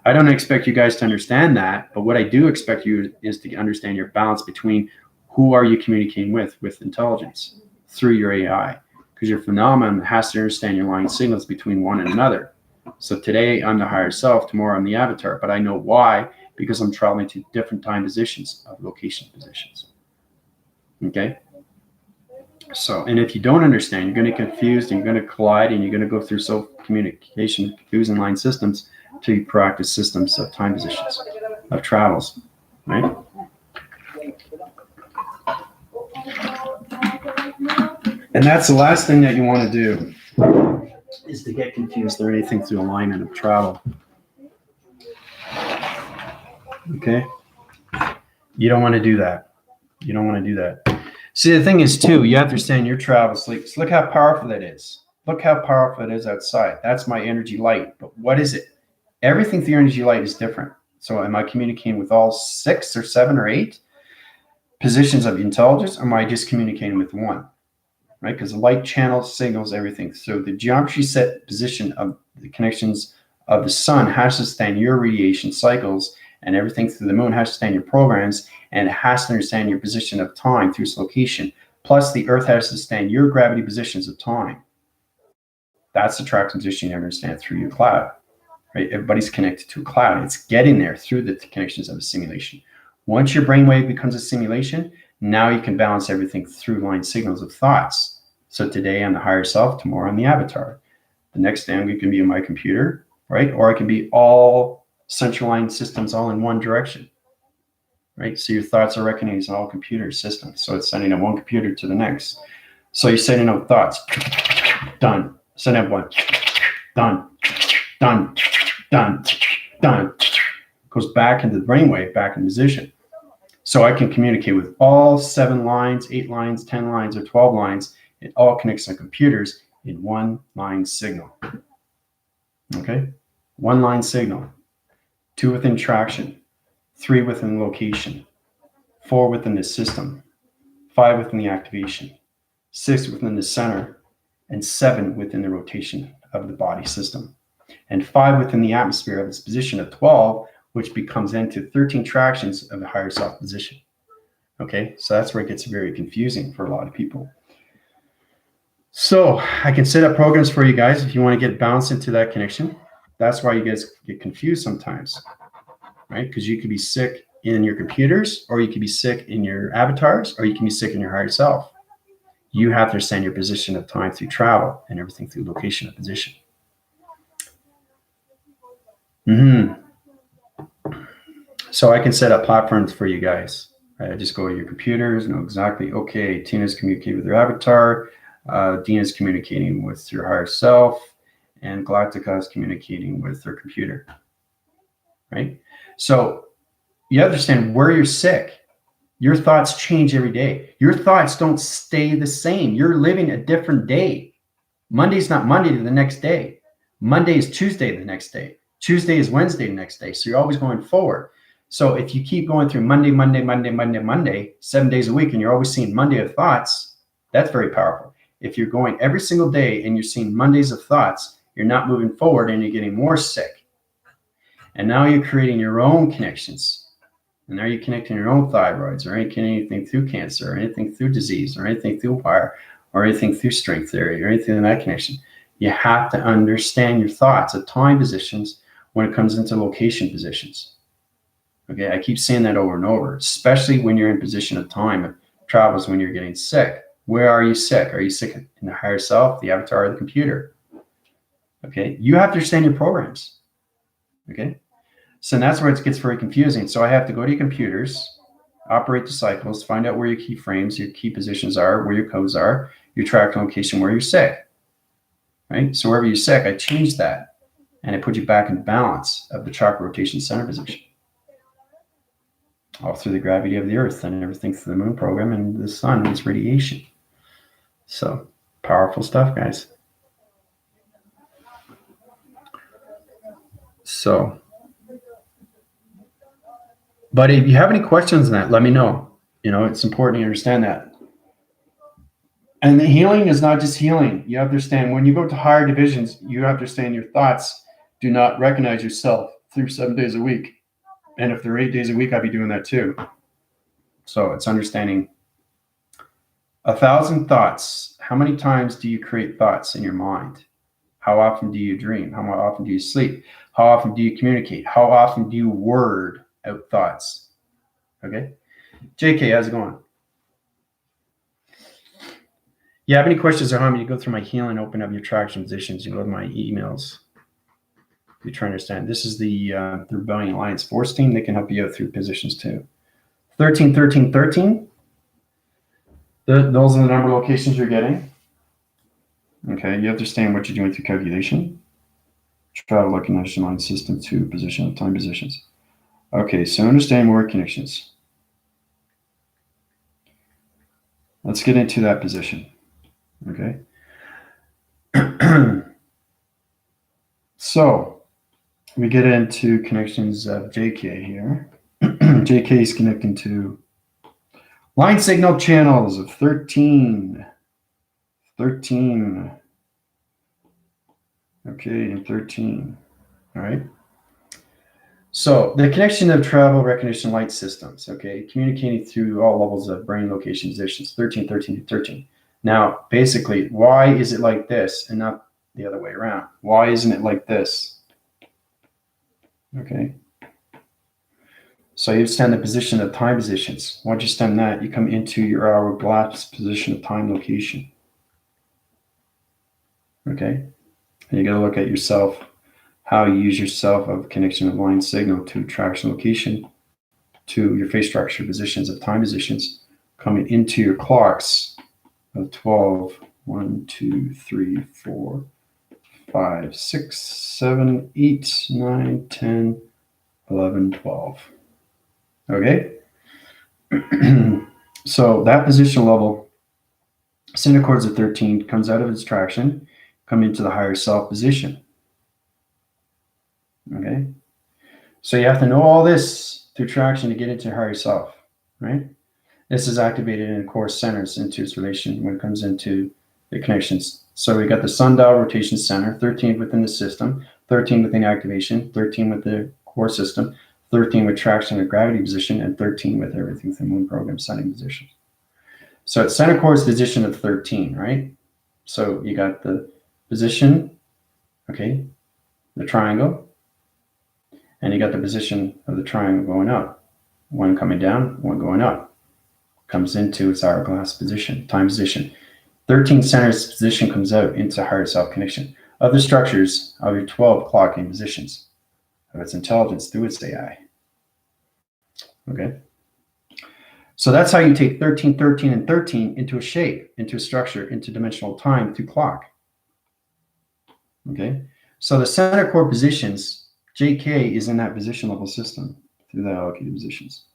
I don't expect you guys to understand that, but what I do expect you is to understand your balance between who are you communicating with intelligence through your AI, because your phenomenon has to understand your line signals between one and another. So today I'm the higher self, tomorrow I'm the avatar, but I know why, because I'm traveling to different time positions of location positions. Okay? So, and if you don't understand, you're going to get confused and you're going to collide and you're going to go through self-communication, confusing line systems till you practice systems of time positions, of travels, right? And that's the last thing that you want to do, is to get confused or anything through alignment of travel. Okay? You don't want to do that. You don't want to do that. See, the thing is, too, you have to understand your travels. Like, look how powerful that is. Look how powerful it is outside. That's my energy light. But what is it? Everything through your energy light is different. So am I communicating with all 6 or 7 or 8 positions of intelligence, or am I just communicating with one? Right? Because the light channel signals everything. So the geometry set position of the connections of the sun has to stand your radiation cycles, and everything through the moon has to stand your programs, and it has to understand your position of time through its location. Plus, the earth has to stand your gravity positions of time. That's the track position you understand through your cloud. Right? Everybody's connected to a cloud. It's getting there through the connections of a simulation. Once your brainwave becomes a simulation, now you can balance everything through line signals of thoughts. So today I'm the higher self, tomorrow I'm the avatar. The next day I'm going to be in my computer, right? Or I can be all central line systems all in one direction, right? So your thoughts are recognizing all computer systems. So it's sending up one computer to the next. So you're sending out thoughts, done. Send out one, done, done, done, done. Goes back into the brainwave, back in position. So I can communicate with all 7 lines, 8 lines, 10 lines, or 12 lines. It all connects on computers in one line signal. Okay? One line signal. 2 within traction, 3 within location, 4 within the system, 5 within the activation, 6 within the center, and 7 within the rotation of the body system, and 5 within the atmosphere of its position of 12, which becomes into 13 tractions of the higher self position. Okay, so that's where it gets very confusing for a lot of people. So I can set up programs for you guys if you want to get balanced into that connection. That's why you guys get confused sometimes, right? Because you could be sick in your computers, or you could be sick in your avatars, or you can be sick in your higher self. You have to understand your position of time through travel and everything through location of position. So I can set up platforms for you guys. Right? I just go to your computers, know exactly, okay, Tina's communicating with her avatar, Dina's communicating with your higher self, and Galactica is communicating with her computer, right? So you understand where you're sick. Your thoughts change every day. Your thoughts don't stay the same. You're living a different day. Monday's not Monday to the next day. Monday is Tuesday the next day. Tuesday is Wednesday the next day. So you're always going forward. So if you keep going through Monday, 7 days a week, and you're always seeing Monday of thoughts, that's very powerful. If you're going every single day and you're seeing Mondays of thoughts, you're not moving forward and you're getting more sick. And now you're creating your own connections. And now you're connecting your own thyroids, or anything through cancer, or anything through disease, or anything through fire, or anything through string theory, or anything in that connection. You have to understand your thoughts of time positions when it comes into location positions. Okay, I keep saying that over and over, especially when you're in position of time. It travels when you're getting sick. Where are you sick? Are you sick in the higher self, the avatar, or the computer? Okay, you have to understand your programs. Okay, so that's where it gets very confusing. So I have to go to your computers, operate the cycles, find out where your key frames, your key positions are, where your codes are, your track location, where you're sick. Right? So wherever you're sick, I change that, and I put you back in balance of the chakra rotation center position. All through the gravity of the earth and everything through the moon program and the sun and its radiation. So powerful stuff, guys. So, but if you have any questions on that, let me know. You know, it's important to understand that. And the healing is not just healing. You have to understand when you go to higher divisions, you have to understand your thoughts do not recognize yourself through 7 days a week. And if they're 8 days a week, I'd be doing that too. So it's understanding 1,000 thoughts. How many times do you create thoughts in your mind? How often do you dream? How often do you sleep? How often do you communicate? How often do you word out thoughts? Okay. JK, how's it going? You have any questions or harm, you go through my healing, open up your traction positions, you go to my emails. If you're trying to understand, this is the Rebellion Alliance Force team. They can help you out through positions too. 13, 13, 13. Those are the number of locations you're getting. Okay, you understand what you're doing through calculation. Travel a connection line system to position of time positions. Okay, so understand more connections. Let's get into that position. Okay. So we get into connections of JK here. JK is connecting to line signal channels of 13. 13. Okay, and 13. All right. So the connection of travel recognition light systems, okay, communicating through all levels of brain location positions, 13, 13, and 13. Now, basically, why is it like this and not the other way around? Why isn't it like this? Okay. So you stem the position of time positions. Once you stem that, you come into your hourglass position of time location. Okay. And you got to look at yourself, how you use yourself of connection of line signal to traction location to your phase structure positions of time positions coming into your clocks of 12, 1, 2, 3, 4, 5, 6, 7, 8, 9, 10, 11, 12. Okay. So that position level, center chords of 13 comes out of its traction, come into the higher self position. Okay. So you have to know all this through traction to get into higher self, right? This is activated in core centers into its relation when it comes into the connections. So we got the sundial rotation center, 13 within the system, 13 within activation, 13 with the core system, 13 with traction and gravity position, and 13 with everything from moon program setting position. So at center core's position of 13, right? So you got the position, okay, the triangle, and you got the position of the triangle going up. One coming down, one going up. Comes into its hourglass position, time position. 13 center's position comes out into higher self connection. Other structures of your 12 clocking positions of its intelligence through its AI. Okay. So that's how you take 13, 13, and 13 into a shape, into a structure, into dimensional time through clock. Okay. So the center core positions, JK is in that position level system through the allocated positions.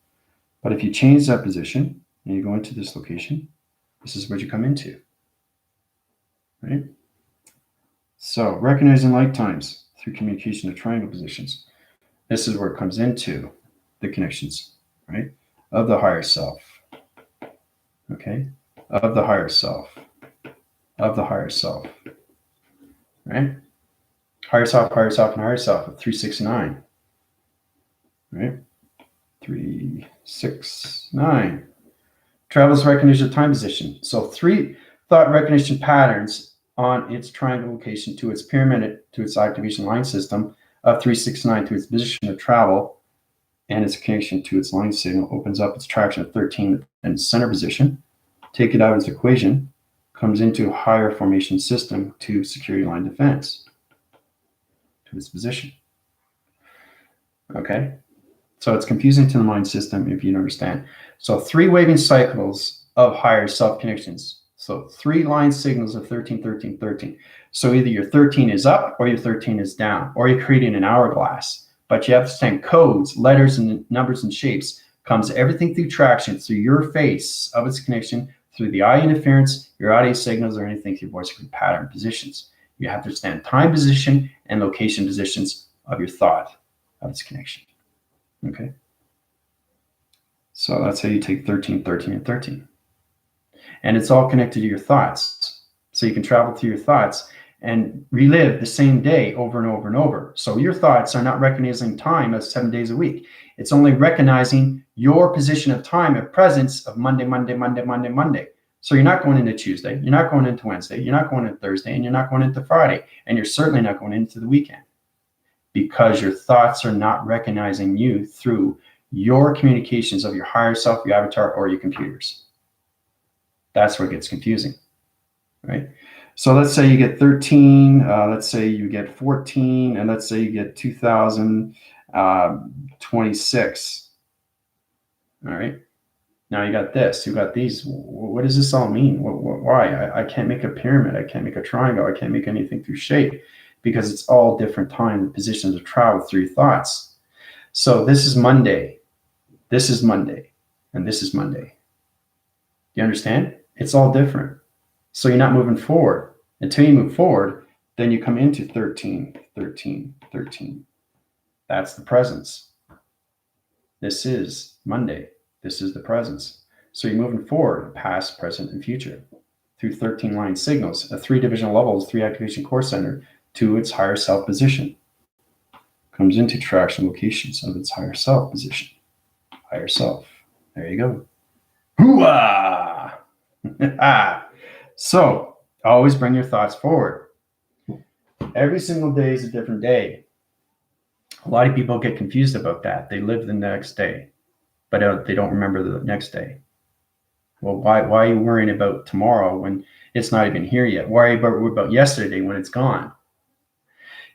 But if you change that position and you go into this location, this is what you come into. Right? So recognizing light times through communication of triangle positions. This is where it comes into the connections, right? Of the higher self. Okay? Of the higher self. Of the higher self. Right? Higher self, and higher self of 3, 6, 9. Right? 3, 6, 9. Travels recognition of time position. So 3 thought recognition patterns on its triangle location to its pyramid, to its activation line system of 3, 6, 9 to its position of travel and its connection to its line signal opens up its traction of 13 in center position. Take it out of its equation, comes into a higher formation system to security line defense to its position. Okay. So it's confusing to the mind system if you don't understand. So 3 waving cycles of higher self connections. So 3 line signals of 13, 13, 13. So either your 13 is up or your 13 is down, or you're creating an hourglass. But you have to send codes, letters, and numbers and shapes. Comes everything through traction, through your face of its connection, through the eye interference, your audio signals, or anything through voice pattern positions. You have to understand time position and location positions of your thought of its connection. Okay. So that's how you take 13, 13, and 13. And it's all connected to your thoughts. So you can travel through your thoughts and relive the same day over and over and over. So your thoughts are not recognizing time as 7 days a week. It's only recognizing your position of time at presence of Monday, Monday, Monday, Monday, Monday. So you're not going into Tuesday, you're not going into Wednesday, you're not going into Thursday, and you're not going into Friday, and you're certainly not going into the weekend, because your thoughts are not recognizing you through your communications of your higher self, your avatar, or your computers. That's where it gets confusing, right? So let's say you get 13, let's say you get 14, and let's say you get 2026. All right. Now you got this, you got these. What does this all mean? Why? I can't make a pyramid. I can't make a triangle. I can't make anything through shape, because it's all different time and positions of travel through thoughts. So this is Monday. This is Monday. And this is Monday. You understand? It's all different. So you're not moving forward. Until you move forward, then you come into 13, 13, 13. That's the presence. This is Monday. This is the presence. So you're moving forward, past, present, and future through 13 line signals, a 3-divisional levels, 3 activation core center to its higher self position. Comes into traction locations of its higher self position. Higher self. There you go. Hoo-ah! So always bring your thoughts forward. Every single day is a different day. A lot of people get confused about that. They live the next day, but they don't remember the next day. Well, why are you worrying about tomorrow when it's not even here yet? Why are you worried about yesterday when it's gone?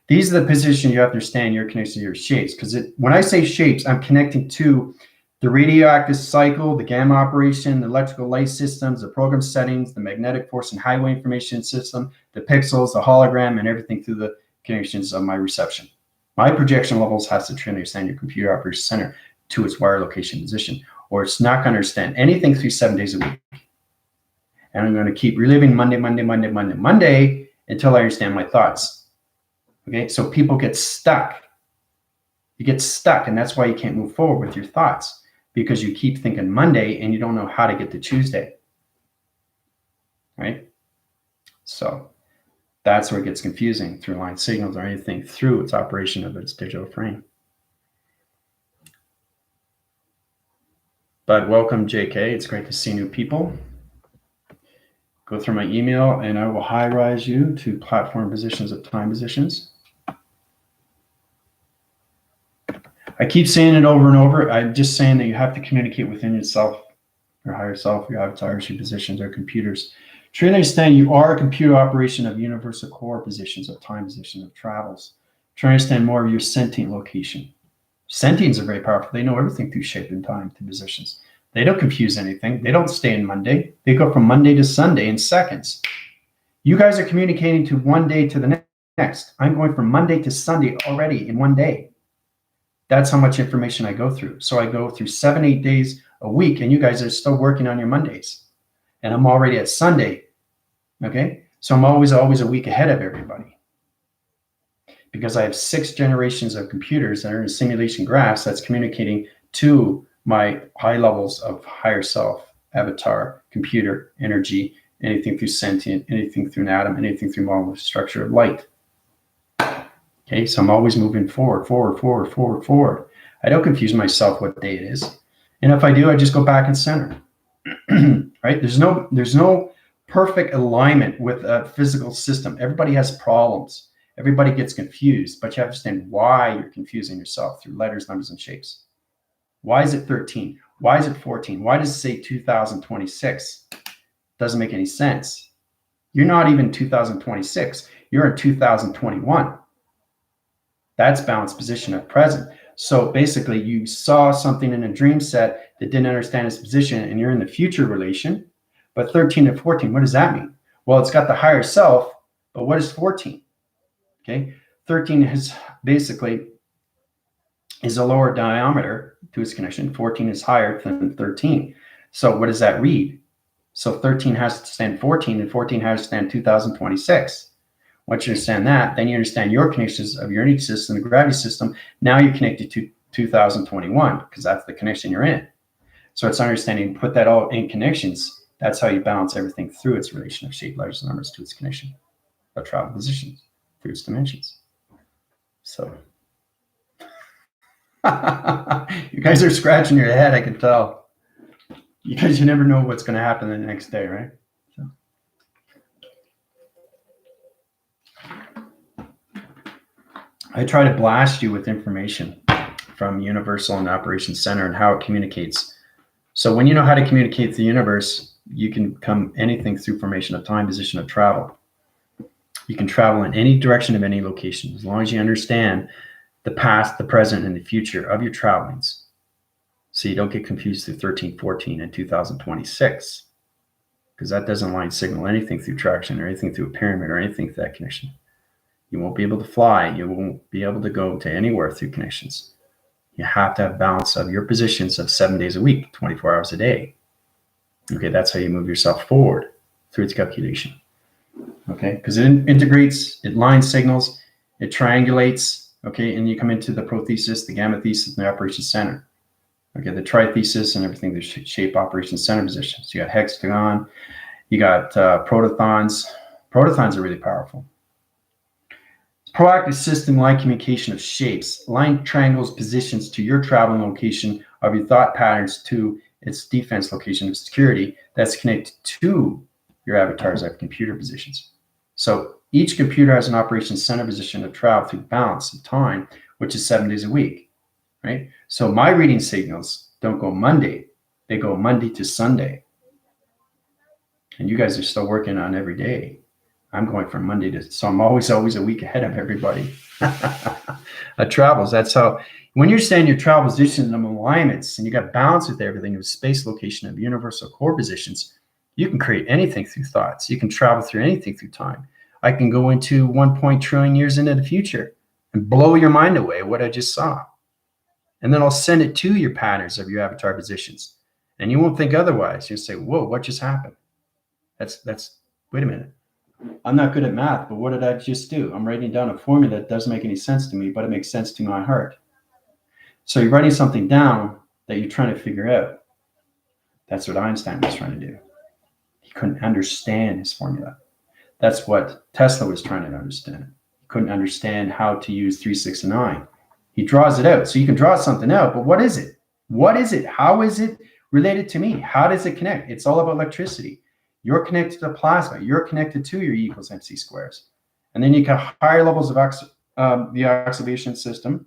These are the positions you have to understand your connection to your shapes. Because when I say shapes, I'm connecting to the radioactive cycle, the gamma operation, the electrical light systems, the program settings, the magnetic force and highway information system, the pixels, the hologram, and everything through the connections of my reception. My projection levels has to truly understand your computer operation center to its wire location position, or it's not going to understand anything through 7 days a week. And I'm going to keep reliving Monday until I understand my thoughts. Okay, so people get stuck. You get stuck, and that's why you can't move forward with your thoughts, because you keep thinking Monday and you don't know how to get to Tuesday. Right? So that's where it gets confusing through line signals or anything through its operation of its digital frame. But welcome, JK. It's great to see new people. Go through my email and I will high-rise you to platform positions of time positions. I keep saying it over and over. I'm just saying that you have to communicate within yourself, your higher self, your avatars, your positions, or computers. Truly understand you are a computer operation of universal core positions, of time positions, of travels. Try to understand more of your sentient location. Sentients are very powerful. They know everything through shape and time to positions. They don't confuse anything. They don't stay in Monday. They go from Monday to Sunday in seconds. You guys are communicating to one day to the next. I'm going from Monday to Sunday already in one day. That's how much information I go through. So I go through 7-8 days a week, and you guys are still working on your Mondays. And I'm already at Sunday. Okay? So I'm always a week ahead of everybody. Because I have 6 generations of computers that are in simulation graphs that's communicating to my high levels of higher self, avatar, computer, energy, anything through sentient, anything through an atom, anything through molecular structure of light. Okay, so I'm always moving forward. I don't confuse myself what day it is. And if I do, I just go back and center. Right? There's no perfect alignment with a physical system. Everybody has problems. Everybody gets confused, but you have to understand why you're confusing yourself through letters, numbers, and shapes. Why is it 13? Why is it 14? Why does it say 2026? Doesn't make any sense. You're not even 2026. You're in 2021. That's balanced position of present. So basically, you saw something in a dream set that didn't understand its position, and you're in the future relation. But 13 and 14, what does that mean? Well, it's got the higher self, but what is 14? Okay, 13 is basically is a lower diameter to its connection. 14 is higher than 13. So what does that read? So 13 has to stand 14, and 14 has to stand 2026. Once you understand that, then you understand your connections of your energy system, the gravity system. Now you're connected to 2021 because that's the connection you're in. So it's understanding, put that all in connections. That's how you balance everything through its relation of shape, letters, and numbers to its connection of travel positions through its dimensions. So you guys are scratching your head, I can tell. because you never know what's going to happen the next day, right? So. I try to blast you with information from Universal and Operations Center and how it communicates. So when you know how to communicate to the universe, you can come anything through formation of time, position of travel. You can travel in any direction of any location, as long as you understand the past, the present, and the future of your travelings. So you don't get confused through 1314 and 2026, because that doesn't line signal anything through traction or anything through a pyramid or anything through that connection. You won't be able to fly. You won't be able to go to anywhere through connections. You have to have balance of your positions of 7 days a week, 24 hours a day. Okay, that's how you move yourself forward through its calculation. Okay, because it integrates, it lines signals, it triangulates, okay, and you come into the prothesis, the gamma thesis, and the operations center. Okay, the trithesis and everything, the shape operations center positions. You got hexagon, you got protothons. Protothons are really powerful. Proactive system line communication of shapes, line triangles positions to your traveling location of your thought patterns to its defense location of security that's connected to your avatars of computer positions. So each computer has an operations center position of travel through balance of time, which is 7 days a week, right? So my reading signals don't go Monday, they go Monday to Sunday. And you guys are still working on every day. I'm going from Monday to, so I'm always a week ahead of everybody. Travels, that's how, when you're saying your travel positions and alignments and you got balance with everything of space location of universal core positions, you can create anything through thoughts. You can travel through anything through time. I can go into 1 trillion years into the future and blow your mind away what I just saw. And then I'll send it to your patterns of your avatar positions. And you won't think otherwise. You'll say, whoa, what just happened? That's, wait a minute. I'm not good at math, but what did I just do? I'm writing down a formula that doesn't make any sense to me, but it makes sense to my heart. So you're writing something down that you're trying to figure out. That's what Einstein was trying to do. He couldn't understand his formula. That's what Tesla was trying to understand. He couldn't understand how to use 3, 6, and 9. He draws it out. So you can draw something out, but what is it? What is it? How is it related to me? How does it connect? It's all about electricity. You're connected to plasma. You're connected to your E equals MC squares. And then you got higher levels of the oscillation system,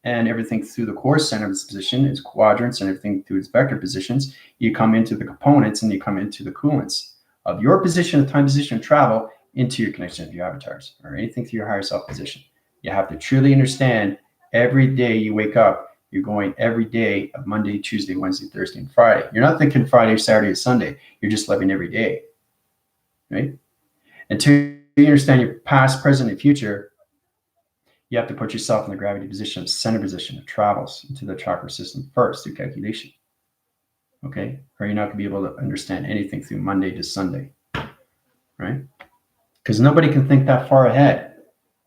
and everything through the core center of its position, its quadrants, and everything through its vector positions. You come into the components and you come into the coolants of your position, the time position of travel into your connection of your avatars or anything through your higher self position. You have to truly understand every day you wake up, you're going every day of Monday, Tuesday, Wednesday, Thursday, and Friday. You're not thinking Friday, Saturday, or Sunday. You're just living every day, right? Until you understand your past, present, and future, you have to put yourself in the gravity position, center position of travels into the chakra system first through calculation, okay? Or you're not going to be able to understand anything through Monday to Sunday, right? Because nobody can think that far ahead.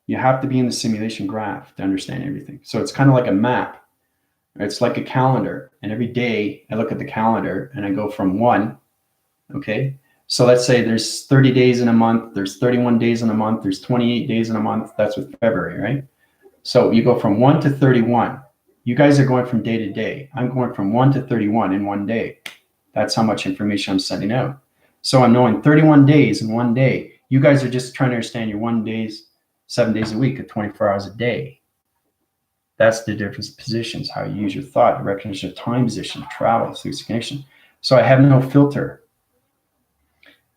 You have to be in the simulation graph to understand everything. So it's kind of like a map. It's like a calendar, and every day I look at the calendar and I go from 1, okay? So let's say there's 30 days in a month, there's 31 days in a month, there's 28 days in a month. That's with February, right? So you go from 1 to 31. You guys are going from day to day. I'm going from 1 to 31 in 1 day. That's how much information I'm sending out. So I'm knowing 31 days in 1 day. You guys are just trying to understand your 1 days, 7 days a week at 24 hours a day. That's the difference of positions, how you use your thought, the recognition of time, position, travel through connection. So I have no filter,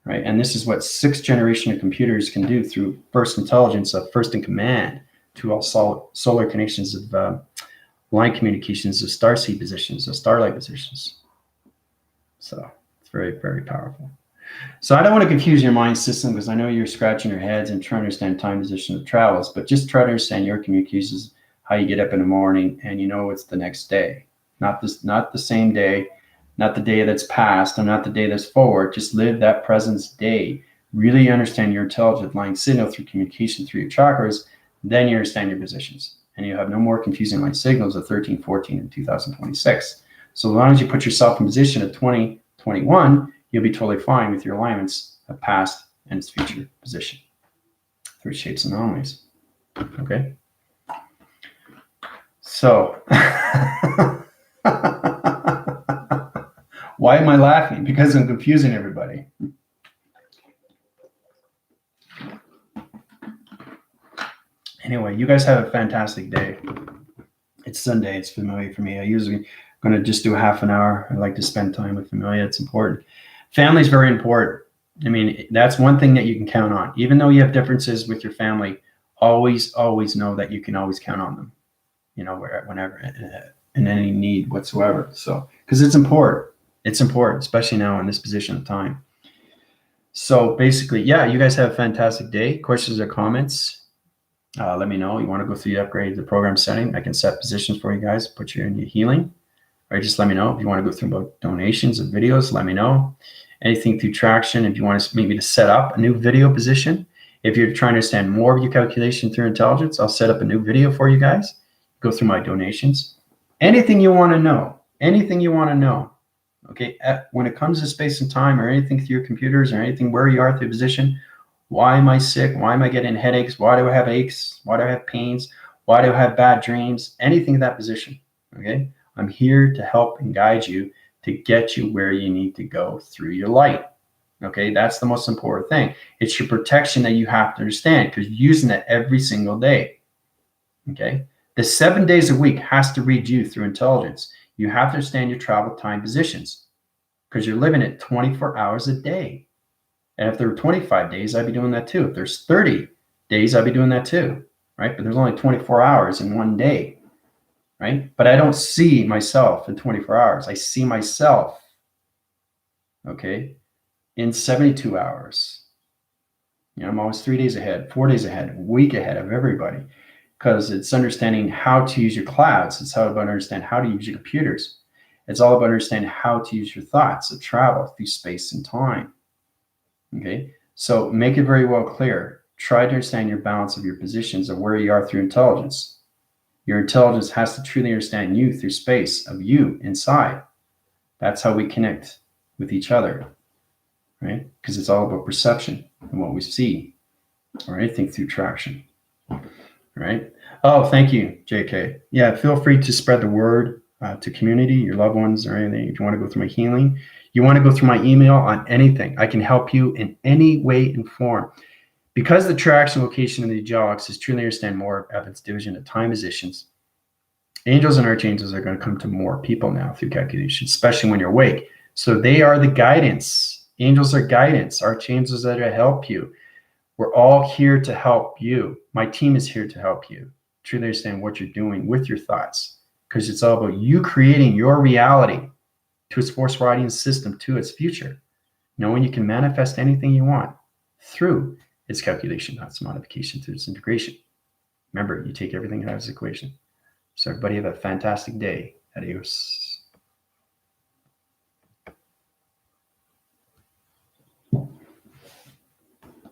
right? And this is what 6th generation of computers can do through burst intelligence of first in command to all solar connections of line communications of starseed positions, of starlight positions. So it's very, very powerful. So I don't want to confuse your mind system because I know you're scratching your heads and trying to understand time, position of travels, but just try to understand your communications, how you get up in the morning and you know it's the next day, not the same day, not the day that's past, and not the day that's forward. Just live that present day. Really understand your intelligent line signal through communication through your chakras. Then you understand your positions, and you have no more confusing line signals of 1314 and 2026. So as long as you put yourself in position of 2021, you'll be totally fine with your alignments of past and its future position through shapes and anomalies. Okay. So Why am I laughing? Because I'm confusing everybody. Anyway, you guys have a fantastic day. It's Sunday. It's familiar for me. I usually going to just do half an hour. I like to spend time with familia. It's important. Family is very important. I mean, that's one thing that you can count on. Even though you have differences with your family, always know that you can always count on them, you know, whenever, in any need whatsoever. So, because it's important. It's important, especially now in this position of time. So basically, yeah, you guys have a fantastic day. Questions or comments? Let me know. You want to go through the upgrade the program setting? I can set positions for you guys, put you in your healing. Or just let me know. If you want to go through about donations of videos, let me know. Anything through traction, if you want to maybe to set up a new video position. If you're trying to understand more of your calculation through intelligence, I'll set up a new video for you guys. Go through my donations. Anything you want to know. Anything you want to know. Okay, when it comes to space and time or anything through your computers or anything where you are through position, why am I sick? Why am I getting headaches? Why do I have aches? Why do I have pains? Why do I have bad dreams? Anything in that position, okay? I'm here to help and guide you to get you where you need to go through your light, okay? That's the most important thing. It's your protection that you have to understand because you're using it every single day, okay? The 7 days a week has to read you through intelligence. You have to understand your travel time positions because you're living it 24 hours a day. And if there were 25 days, I'd be doing that too. If there's 30 days, I'd be doing that too, right? But there's only 24 hours in one day, right? But I don't see myself in 24 hours. I see myself, okay, in 72 hours. You know, I'm always 3 days ahead, 4 days ahead, a week ahead of everybody because it's understanding how to use your clouds. It's all about understanding how to use your computers. It's all about understanding how to use your thoughts to travel through space and time. Okay, so make it very well clear. Try to understand your balance of your positions of where you are through intelligence. Your intelligence has to truly understand you through space of you inside. That's how we connect with each other, right? Because it's all about perception and what we see or anything through traction, right? Oh, thank you, JK. Yeah, feel free to spread the word to community, your loved ones or anything. If you want to go through my healing, you want to go through my email on anything. I can help you in any way and form. Because the traction location of the geologics is truly understand more of Evans division of time positions, angels and archangels are going to come to more people now through calculation, especially when you're awake. So they are the guidance. Angels are guidance. Archangels are to help you. We're all here to help you. My team is here to help you. Truly understand what you're doing with your thoughts because it's all about you creating your reality to its force riding system, to its future, knowing you can manifest anything you want through its calculation, not its modification, through its integration. Remember, you take everything out of its equation. So everybody have a fantastic day. Adios.